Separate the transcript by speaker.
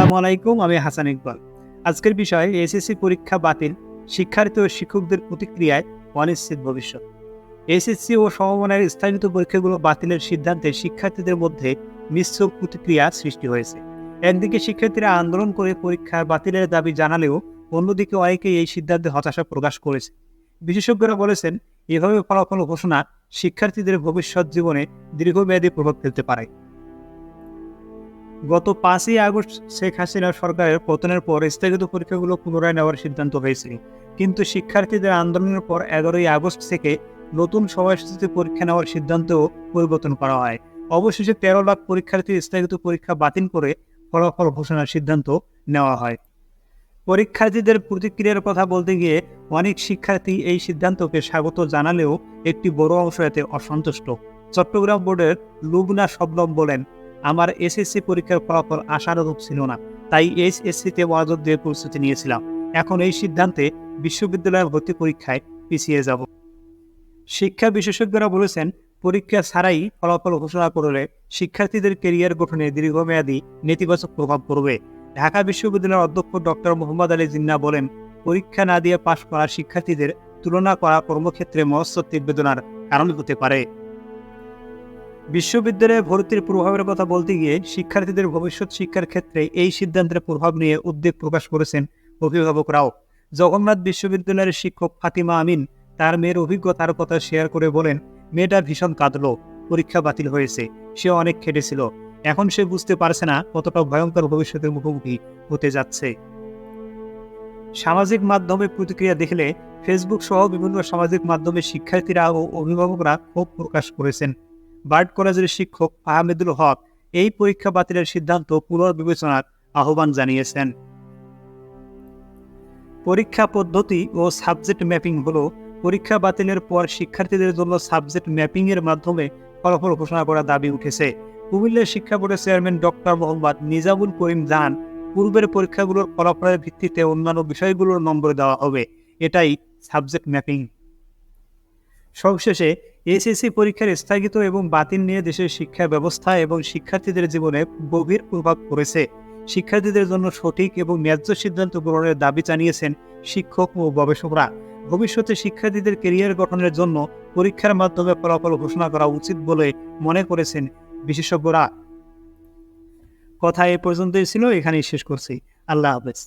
Speaker 1: আসসালামু আলাইকুম, আমি হাসান ইকবাল। আজকের বিষয় এসএসসি পরীক্ষা বাতিল, শিক্ষার্থী ও শিক্ষকদের প্রতিক্রিয়ায় অনিশ্চিত ভবিষ্যৎ। এসএসসি ও সমমানের স্থগিত পরীক্ষাগুলো বাতিলের সিদ্ধান্তে শিক্ষার্থীদের মধ্যে মিশ্র প্রতিক্রিয়া সৃষ্টি হয়েছে। একদিকে শিক্ষার্থীরা আন্দোলন করে পরীক্ষা বাতিলের দাবি জানালেও অন্যদিকে অনেকেই এই সিদ্ধান্তে হতাশা প্রকাশ করেছে। বিশেষজ্ঞরা বলেছেন, এভাবে ফলাফল ঘোষণা শিক্ষার্থীদের ভবিষ্যৎ জীবনে দীর্ঘমেয়াদী প্রভাব ফেলতে পারে। গত 5ই আগস্ট শেখ হাসিনা সরকারের পতনের পর স্থগিত পরীক্ষাগুলো পুনরায় নেওয়ার সিদ্ধান্ত হয়েছিল, কিন্তু শিক্ষার্থীদের আন্দোলনের পর 11ই আগস্ট থেকে নতুন সময়সূচিতে পরীক্ষা নেওয়ার সিদ্ধান্তও পরিবর্তন করা হয়। অবশেষে 13 লাখ পরীক্ষার্থীর স্থগিত পরীক্ষা বাতিল করে ফলাফল ঘোষণার সিদ্ধান্ত নেওয়া হয়। পরীক্ষার্থীদের প্রতিক্রিয়ার কথা বলতে গিয়ে অনেক শিক্ষার্থী এই সিদ্ধান্তকে স্বাগত জানালেও একটি বড় অংশ এতে অসন্তুষ্ট। চট্টগ্রাম বোর্ডের লুবনা শবনম বলেন, আমার এসএসসি পরীক্ষার ফলাফল আশানুরূপ ছিল না, তাই এইচএসসিতে মনোযোগ দিয়ে প্রস্তুতি নিয়েছিলাম। এখন এই সিদ্ধান্তে বিশ্ববিদ্যালয়ের ভর্তি পরীক্ষায় পিছিয়ে যাব। শিক্ষা বিশেষজ্ঞরা বলেছেন, পরীক্ষা ছাড়াই ফলাফল ঘোষণা করলে শিক্ষার্থীদের ক্যারিয়ার গঠনে দীর্ঘমেয়াদী নেতিবাচক প্রভাব পড়বে। ঢাকা বিশ্ববিদ্যালয়ের অধ্যক্ষ ডক্টর মোহাম্মদ আলী জিন্নাহ বলেন, পরীক্ষা না দিয়ে পাশ করা শিক্ষার্থীদের তুলনা করা কর্মক্ষেত্রে মনস্তাত্ত্বিক বেদনার কারণ হতে পারে। বিশ্ববিদ্যালয়ে ভর্তির প্রভাবের কথা বলতে গিয়ে শিক্ষার্থীদের ভবিষ্যৎ শিক্ষার ক্ষেত্রে এই সিদ্ধান্তের প্রভাব নিয়ে উদ্বেগ প্রকাশ করেছেন অভিভাবকরাও। জগন্নাথ বিশ্ববিদ্যালয়ের শিক্ষক ফাতিমা আমিন তার মেয়ের অভিজ্ঞতার কথা শেয়ার করে বলেন, মেয়েটা ভীষণ কাঁদল, পরীক্ষা বাতিল হয়েছে, সে অনেক খেটেছিল, এখন সে বুঝতে পারছে না কতটা ভয়ঙ্কর ভবিষ্যতের মুখোমুখি হতে যাচ্ছে। সামাজিক মাধ্যমে প্রতিক্রিয়া দেখলে ফেসবুক সহ বিভিন্ন সামাজিক মাধ্যমে শিক্ষার্থীরা ও অভিভাবকরা ক্ষোভ প্রকাশ করেছেন। বার্ড কলেজের শিক্ষক আহমেদুল হক এই পরীক্ষা বাতিলের সিদ্ধান্ত পুনর্বিবেচনার আহ্বান জানিয়েছেন। পরীক্ষা পদ্ধতি ও সাবজেক্ট ম্যাপিং হলো পরীক্ষা বাতিলের পর শিক্ষার্থীদের জন্য সাবজেক্ট ম্যাপিং এর মাধ্যমে ফলাফল ঘোষণা করার দাবি উঠেছে। কুমিল্লা শিক্ষা বোর্ডের চেয়ারম্যান ডক্টর মোহাম্মদ নিজামুল করিম জানান, পূর্বের পরীক্ষাগুলোর ফলাফলের ভিত্তিতে অন্যান্য বিষয়গুলোর নম্বর দেওয়া হবে, এটাই সাবজেক্ট ম্যাপিং। সবশেষে এসএসসি পরীক্ষার স্থগিত এবং বাতিল নিয়ে দেশের শিক্ষা ব্যবস্থা এবং শিক্ষার্থীদের জীবনে গভীর প্রভাব পড়েছে। শিক্ষার্থীদের জন্য সঠিক এবং ন্যায্য সিদ্ধান্ত গ্রহণের দাবি জানিয়েছেন শিক্ষক ও গবেষকরা। ভবিষ্যতে শিক্ষার্থীদের ক্যারিয়ার গঠনের জন্য পরীক্ষার মাধ্যমে ফলাফল ঘোষণা করা উচিত বলে মনে করেছেন বিশেষজ্ঞরা। কথা এ পর্যন্তই ছিল, এখানেই শেষ করছি। আল্লাহ হাফেজ।